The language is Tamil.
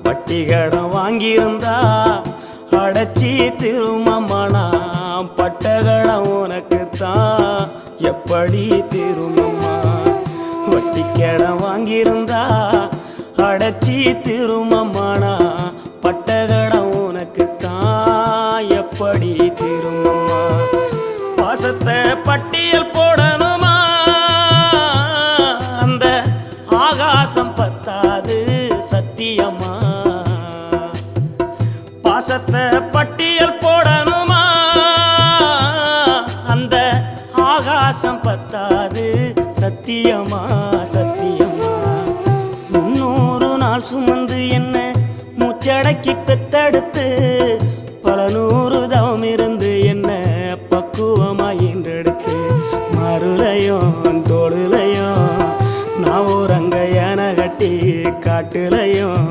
வட்டி கடன் வாங்கியிருந்தா அடைச்சி திருமம்மானா பட்ட கடன் உனக்குத்தான் எப்படி திருமம்மா வட்டி கடன் வாங்கியிருந்தா அடைச்சி திருமம்மானா பட்ட கடன் உனக்குத்தான் எப்படி திருமம்மா பாசத்தை பட்டியல் போடணுமா அந்த ஆகாசம் பத்தாது சத்தியமா பாசத்தை பட்டியல் போடணுமா அந்த ஆகாசம் பத்தாது சத்தியமா சத்தியமா 300 நாள் சுமந்து என்ன மூச்சடக்கி பெத்தெடுத்து பல 100 தவம் இருந்து என்ன பக்குவமாய் என்றெடுத்து மறுலையும் தோளுலையும் நான் ஒரு அங்கையான கட்டி காட்டுலையும்